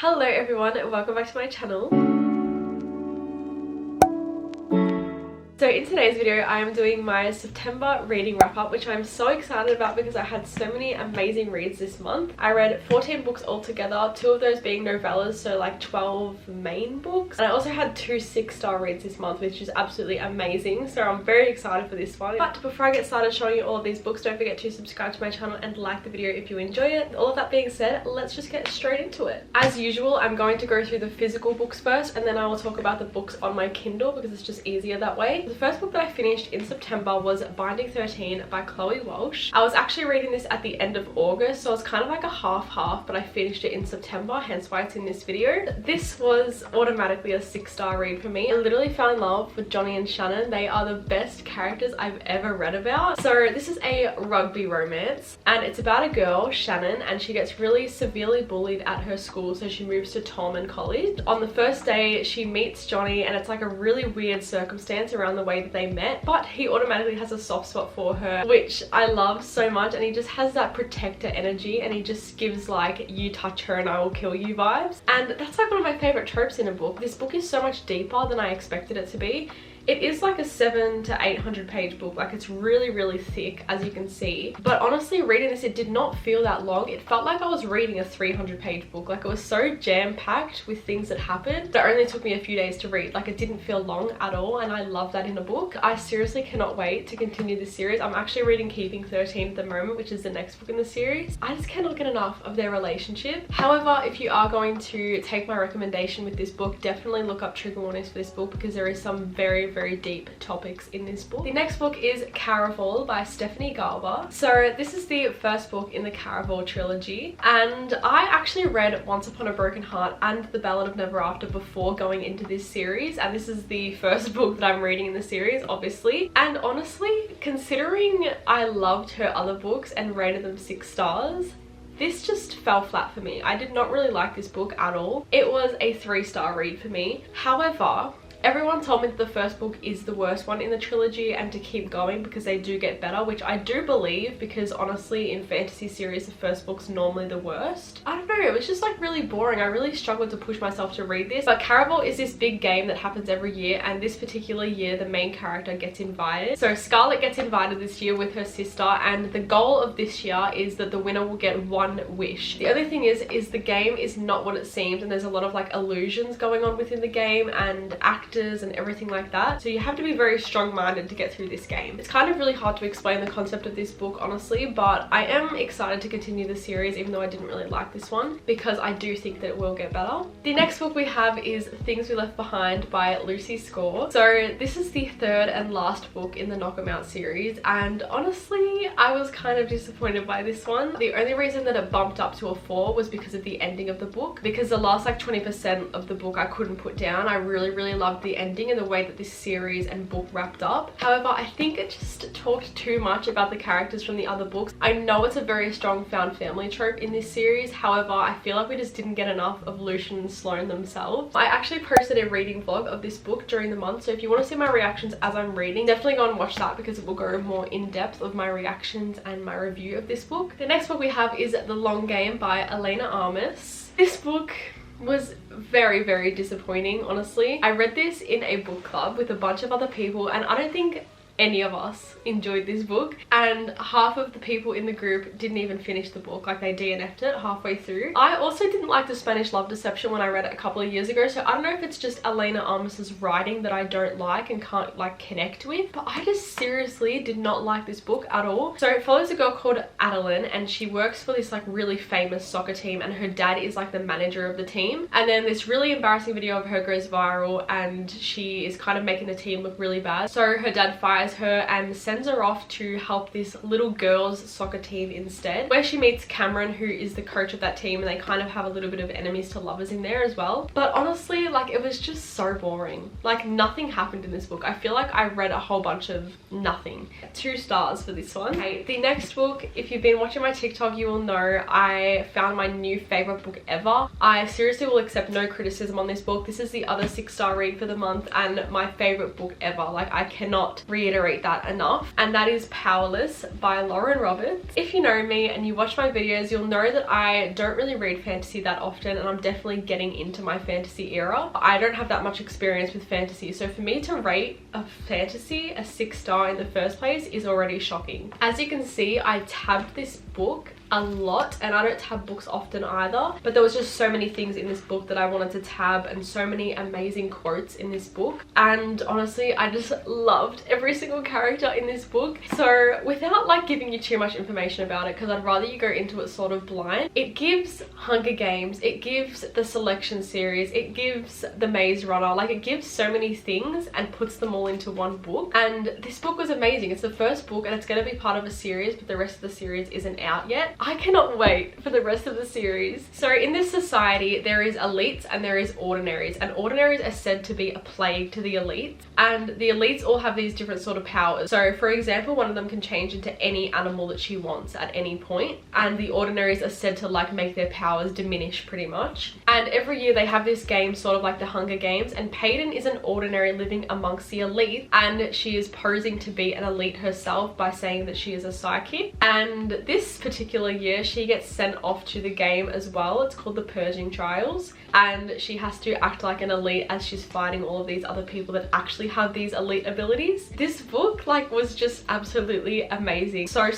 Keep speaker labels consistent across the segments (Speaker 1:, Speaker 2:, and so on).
Speaker 1: Hello everyone, and welcome back to my channel. So in today's video, I am doing my September reading wrap up, which I'm so excited about because I had so many amazing reads this month. I read 14 books altogether, 2 of those being novellas, so like 12 main books. And I also had 2 6-star reads this month, which is absolutely amazing. So I'm very excited for this one. But before I get started showing you all of these books, don't forget to subscribe to my channel and like the video if you enjoy it. All of that being said, let's just get straight into it. As usual, I'm going to go through the physical books first, and then I will talk about the books on my Kindle because it's just easier that way. The first book that I finished in September was Binding 13 by Chloe Walsh. I was actually reading this at the end of August, so it's kind of like a half-half, but I finished it in September, hence why it's in this video. This was automatically a 6-star read for me. I literally fell in love with Johnny and Shannon. They are the best characters I've ever read about. So this is a rugby romance, and it's about a girl, Shannon, and she gets really severely bullied at her school, so she moves to Tolman College. On the first day, she meets Johnny, and it's like a really weird circumstance around the way that they met, but he automatically has a soft spot for her, which I love so much, and he just has that protector energy, and he just gives like, you touch her and I will kill you vibes. And that's like one of my favorite tropes in a book. This book is so much deeper than I expected it to be. It is like a 700 to 800 page book, like it's really thick, as you can see. But honestly, reading this, it did not feel that long. It felt like I was reading a 300 page book. Like it was so jam-packed with things that happened that only took me a few days to read. Like it didn't feel long at all, and I love that in a book. I seriously cannot wait to continue this series. I'm actually reading Keeping 13 at the moment, which is the next book in the series. I just cannot get enough of their relationship. However, if you are going to take my recommendation with this book, definitely look up trigger warnings for this book because there is some very deep topics in this book. The next book is Caraval by Stephanie Garber. So this is the first book in the Caraval trilogy, and I actually read Once Upon a Broken Heart and The Ballad of Never After before going into this series, and this is the first book that I'm reading in the series, obviously. And honestly, considering I loved her other books and rated them 6 stars, this just fell flat for me. I did not really like this book at all. It was a 3-star read for me. However, everyone told me that the first book is the worst one in the trilogy and to keep going because they do get better, which I do believe, because honestly in fantasy series the first book's normally the worst. I don't know, it was just like really boring. I really struggled to push myself to read this. But Caraval is this big game that happens every year, and this particular year the main character gets invited. So Scarlett gets invited this year with her sister, and the goal of this year is that the winner will get 1 wish. The only thing is the game is not what it seems, and there's a lot of like illusions going on within the game and and everything like that, so you have to be very strong-minded to get through this game. It's kind of really hard to explain the concept of this book, honestly, but I am excited to continue the series even though I didn't really like this one because I do think that it will get better. The next book we have is Things We Left Behind by Lucy Score. So this is the 3rd and last book in the Knock 'Em Out series, and honestly I was kind of disappointed by this one. The only reason that it bumped up to a 4 was because of the ending of the book, because the last like 20% of the book I couldn't put down. I really loved the ending and the way that this series and book wrapped up. However, I think it just talked too much about the characters from the other books. I know it's a very strong found family trope in this series, however I feel like we just didn't get enough of Lucian and Sloane themselves. I actually posted a reading vlog of this book during the month, so if you want to see my reactions as I'm reading, definitely go and watch that because it will go more in depth of my reactions and my review of this book. The next book we have is The Long Game by Elena Armis. This book was very disappointing, honestly. I read this in a book club with a bunch of other people, and I don't think any of us enjoyed this book, and half of the people in the group didn't even finish the book. Like they DNF'd it halfway through. I also didn't like The Spanish Love Deception when I read it a couple of years ago, so I don't know if it's just Elena Armis's writing that I don't like and can't like connect with, but I just seriously did not like this book at all. So it follows a girl called Adeline, and she works for this like really famous soccer team, and her dad is like the manager of the team. And then this really embarrassing video of her goes viral, and she is kind of making the team look really bad, so her dad fires her and sends her off to help this little girls soccer team instead, where she meets Cameron, who is the coach of that team, and they kind of have a little bit of enemies to lovers in there as well. But honestly, like it was just so boring. Like nothing happened in this book. I feel like I read a whole bunch of nothing. 2 stars for this one. Okay, the next book, if you've been watching my TikTok, you will know I found my new favorite book ever. I seriously will accept no criticism on this book. This is the other 6-star read for the month and my favorite book ever. Like I cannot reiterate reiterate that enough, and that is Powerless by Lauren Roberts. If you know me and you watch my videos, you'll know that I don't really read fantasy that often, and I'm definitely getting into my fantasy era. I don't have that much experience with fantasy, so for me to rate a fantasy a 6-star in the first place is already shocking. As you can see, I tabbed this book a lot, and I don't tab books often either, but there was just so many things in this book that I wanted to tab, and so many amazing quotes in this book, and honestly I just loved every single character in this book. So without like giving you too much information about it, because I'd rather you go into it sort of blind, it gives Hunger Games, it gives the Selection series, it gives the Maze Runner, like it gives so many things and puts them all into one book. And this book was amazing. It's the first book and it's going to be part of a series, but the rest of the series isn't out yet. I cannot wait for the rest of the series. So in this society, there is elites and there is ordinaries, and ordinaries are said to be a plague to the elites, and the elites all have these different sort of powers. So for example, one of them can change into any animal that she wants at any point, and the ordinaries are said to like make their powers diminish pretty much. And every year they have this game, sort of like the Hunger Games, and Peyton is an ordinary living amongst the elite, and she is posing to be an elite herself by saying that she is a psychic. And this particular year she gets sent off to the game as well. It's called the Purging Trials, and she has to act like an elite as she's fighting all of these other people that actually have these elite abilities. This book like was just absolutely amazing. So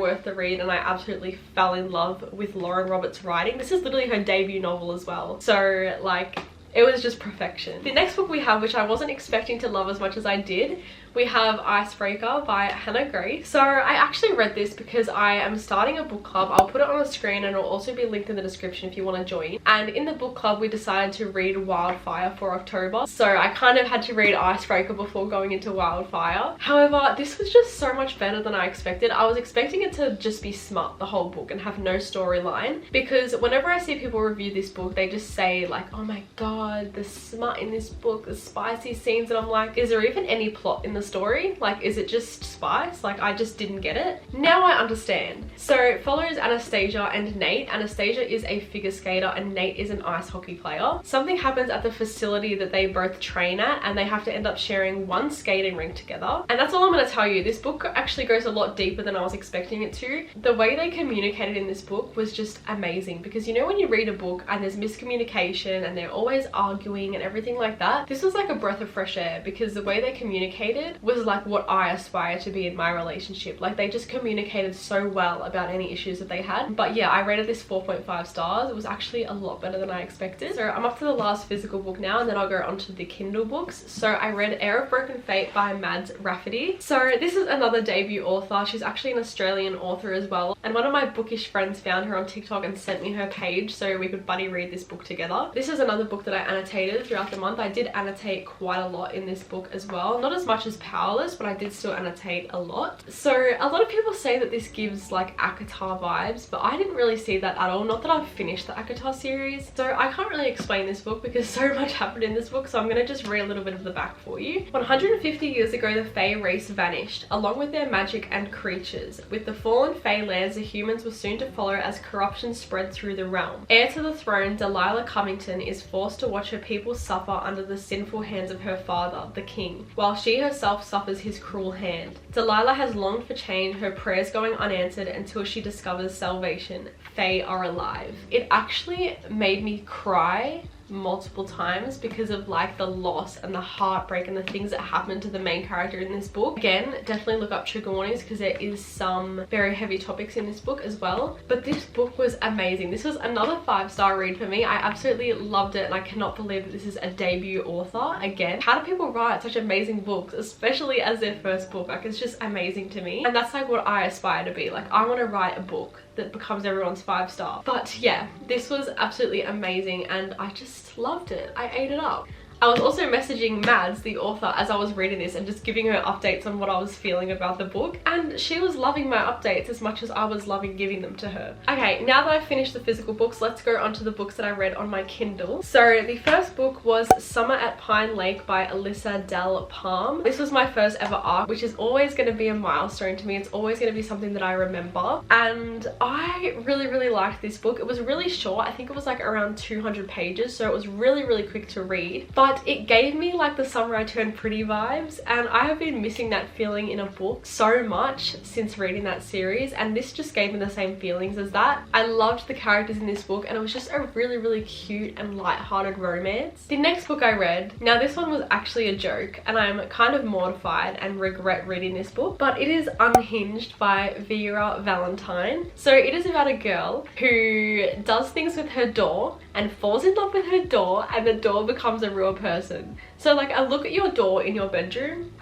Speaker 1: worth the read, and I absolutely fell in love with Lauren Roberts' writing. This is literally her debut novel as well, so like it was just perfection. The next book we have, which I wasn't expecting to love as much as I did, we have Icebreaker by Hannah Grace. So I actually read this because I am starting a book club. I'll put it on the screen and it'll also be linked in the description if you want to join. And in the book club we decided to read Wildfire for October, so I kind of had to read Icebreaker before going into Wildfire. However, this was just so much better than I expected. I was expecting it to just be smut the whole book and have no storyline, because whenever I see people review this book they just say like, oh my god, the smut in this book, the spicy scenes, and I'm like, is there even any plot in the story? Like, is it just spice? Like, I just didn't get it. Now I understand. So it follows Anastasia and Nate. Anastasia is a figure skater and Nate is an ice hockey player. Something happens at the facility that they both train at, and they have to end up sharing one skating rink together. And that's all I'm going to tell you. This book actually goes a lot deeper than I was expecting it to. The way they communicated in this book was just amazing, because you know when you read a book and there's miscommunication and they're always arguing and everything like that, this was like a breath of fresh air, because the way they communicated was like what I aspire to be in my relationship. Like, they just communicated so well about any issues that they had. But yeah, I rated this 4.5 stars. It was actually a lot better than I expected. So I'm up to the last physical book now, and then I'll go on to the Kindle books. So I read Heir of Broken Fate by Mads Rafferty. So this is another debut author. She's actually an Australian author as well, and one of my bookish friends found her on TikTok and sent me her page so we could buddy read this book together. This is another book that I annotated throughout the month. I did annotate quite a lot in this book as well, not as much as Powerless, but I did still annotate a lot. So a lot of people say that this gives like ACOTAR vibes, but I didn't really see that at all. Not that I've finished the ACOTAR series, so I can't really explain this book because so much happened in this book, so I'm going to just read a little bit of the back for you. 150 years ago, the Fae race vanished, along with their magic and creatures. With the fallen Fae lands, the humans were soon to follow as corruption spread through the realm. Heir to the throne, Delilah Covington is forced to watch her people suffer under the sinful hands of her father, the king, while she herself suffers his cruel hand. Delilah has longed for change, her prayers going unanswered until she discovers salvation. Fae are alive. It actually made me cry multiple times because of like the loss and the heartbreak and the things that happened to the main character in this book. Again, definitely look up trigger warnings because there is some very heavy topics in this book as well, but this book was amazing. This was another 5-star read for me. I absolutely loved it, and I cannot believe that this is a debut author. Again, how do people write such amazing books, especially as their first book? Like, it's just amazing to me, and that's like what I aspire to be. Like, I want to write a book that becomes everyone's 5-star. But yeah, this was absolutely amazing and I just loved it. I ate it up. I was also messaging Mads, the author, as I was reading this and just giving her updates on what I was feeling about the book, and she was loving my updates as much as I was loving giving them to her. Okay, now that I've finished the physical books, let's go on to the books that I read on my Kindle. So the first book was Summer at Pine Lake by Alyssa Del Palm. This was my first ever ARC, which is always going to be a milestone to me. It's always going to be something that I remember, and I really liked this book. It was really short. I think it was like around 200 pages, so it was really quick to read, but but it gave me like the Summer I Turned Pretty vibes, and I have been missing that feeling in a book so much since reading that series, and this just gave me the same feelings as that. I loved the characters in this book, and it was just a really cute and light-hearted romance. The next book I read, now this one was actually a joke, and I'm kind of mortified and regret reading this book, but it is Unhinged by Vera Valentine. So it is about a girl who does things with her door and falls in love with her door, and the door becomes a real person. So like, I look at your door in your bedroom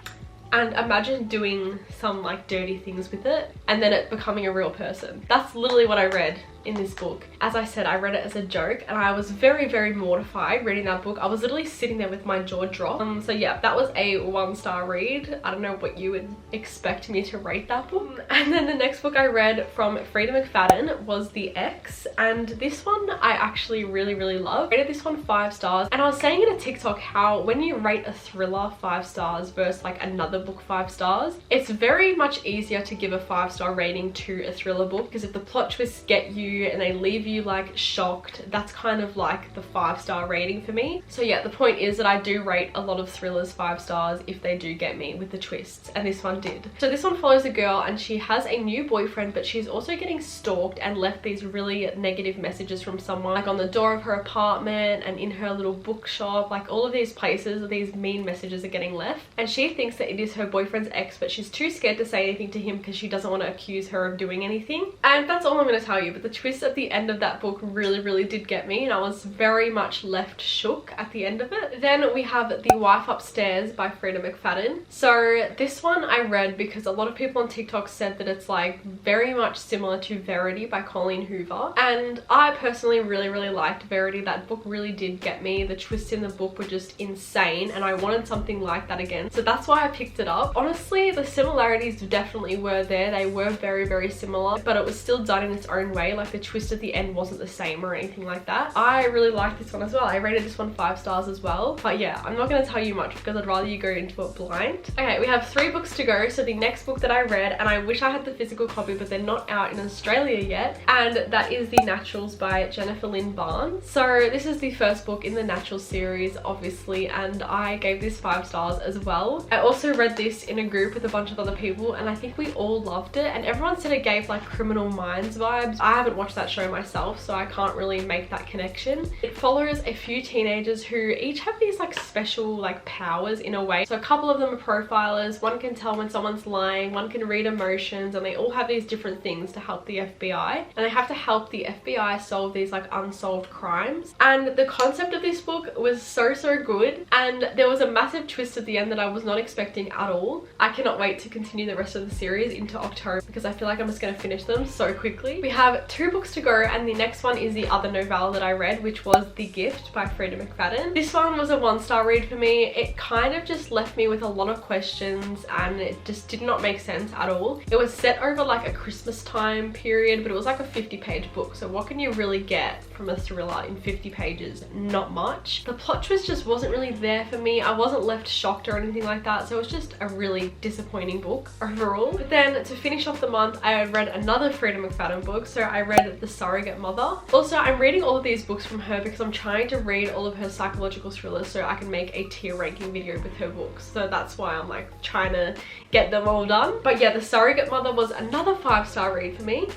Speaker 1: and imagine doing some like dirty things with it and then it becoming a real person. That's literally what I read in this book. As I said, I read it as a joke, and I was very mortified reading that book. I was literally sitting there with my jaw dropped. So yeah, that was a 1-star read. I don't know what you would expect me to rate that book. And then the next book I read from Frida McFadden was The Ex, and this one I actually really loved. I rated this one 5 stars, and I was saying in a TikTok how when you rate a thriller 5 stars versus like another book 5 stars, it's very much easier to give a 5-star rating to a thriller book, because if the plot twists get you and they leave you like shocked, that's kind of like the 5-star rating for me. So yeah, the point is that I do rate a lot of thrillers 5 stars if they do get me with the twists, and this one did. So this one follows a girl, and she has a new boyfriend, but she's also getting stalked and left these really negative messages from someone, like on the door of her apartment and in her little bookshop. Like all of these places, these mean messages are getting left, and she thinks that it is her boyfriend's ex, but she's too scared to say anything to him because she doesn't want to accuse her of doing anything. And that's all I'm going to tell you, but the twist at the end of that book really did get me, and I was very much left shook at the end of it. Then we have The Wife Upstairs by Frida McFadden. So this one I read because a lot of people on TikTok said that it's like very much similar to Verity by Colleen Hoover, and I personally really liked Verity. That book really did get me. The twists in the book were just insane, and I wanted something like that again, so that's why I picked it up. Honestly, the similarities definitely were there. They were very similar, but it was still done in its own way. Like the twist at the end wasn't the same or anything like that. I really liked this one as well. I rated this one 5 stars as well. But yeah, I'm not going to tell you much because I'd rather you go into it blind. Okay, we have 3 books to go. So the next book that I read, and I wish I had the physical copy, but they're not out in Australia yet, and that is The Naturals by Jennifer Lynn Barnes. So this is the first book in the Naturals series, obviously, and I gave this 5 stars as well. I also read this in a group with a bunch of other people, and I think we all loved it, and everyone said it gave like Criminal Minds vibes. I haven't watched that show myself, so I can't really make that connection. It follows a few teenagers who each have these like special like powers in a way. So a couple of them are profilers, one can tell when someone's lying, one can read emotions, and they all have these different things to help the FBI, and they have to help the FBI solve these like unsolved crimes. And the concept of this book was so good, and there was a massive twist at the end that I was not expecting at all. I cannot wait to continue the rest of the series into October because I feel like I'm just going to finish them so quickly. We have 2 books to go, and the next one is the other novella that I read, which was The Gift by Frida McFadden. This one was a 1-star read for me. It kind of just left me with a lot of questions, and it just did not make sense at all. It was set over like a Christmas time period, but it was like a 50-page book, so what can you really get from a thriller in 50 pages? Not much. The plot twist just wasn't really there for me. I wasn't left shocked or anything like that, so it was just a really disappointing book overall. But then to finish off the month, I read another Frida McFadden book. So I read The Surrogate Mother. Also, I'm reading all of these books from her because I'm trying to read all of her psychological thrillers so I can make a tier ranking video with her books. So that's why I'm like trying to get them all done. But yeah, The Surrogate Mother was another 5-star read for me.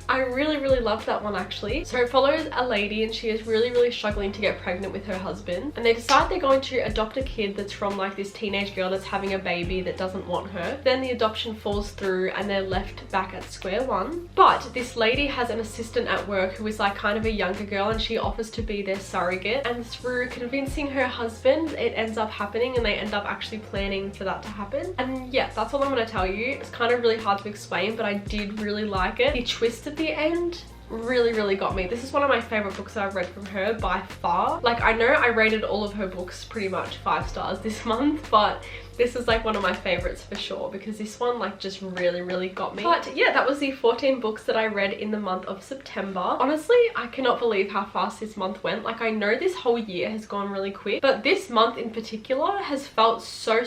Speaker 1: I really loved that one actually. So it follows a lady, and she is really struggling to get pregnant with her husband, and they decide they're going to adopt a kid that's from like this teenage girl that's having a baby that doesn't want her. Then the adoption falls through and they're left back at square one. But this lady has an assistant at work who is like kind of a younger girl, and she offers to be their surrogate, and through convincing her husband it ends up happening, and they end up actually planning for that to happen. And yeah, that's all I'm going to tell you. It's kind of really hard to explain, but I did really like it. The twist at the end really got me. This is one of my favorite books that I've read from her by far. Like, I know I rated all of her books pretty much 5 stars this month, but this is like one of my favorites for sure, because this one like just really got me. But yeah, that was the 14 books that I read in the month of September. Honestly, I cannot believe how fast this month went. Like, I know this whole year has gone really quick, but this month in particular has felt so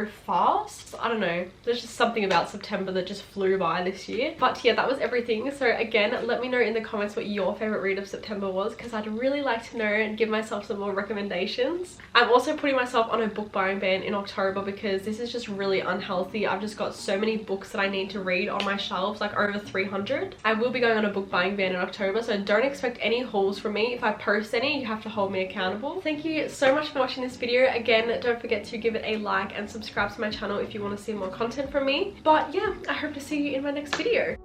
Speaker 1: fast. I don't know, there's just something about September that just flew by this year. But yeah, that was everything. So again, let me know know in the comments what your favorite read of September was, because I'd really like to know and give myself some more recommendations. I'm also putting myself on a book buying ban in October because this is just really unhealthy. I've just got so many books that I need to read on my shelves, like over 300. I will be going on a book buying ban in October, so don't expect any hauls from me. If I post any, you have to hold me accountable. Thank you so much for watching this video. Again, don't forget to give it a like and subscribe to my channel if you want to see more content from me. But yeah, I hope to see you in my next video.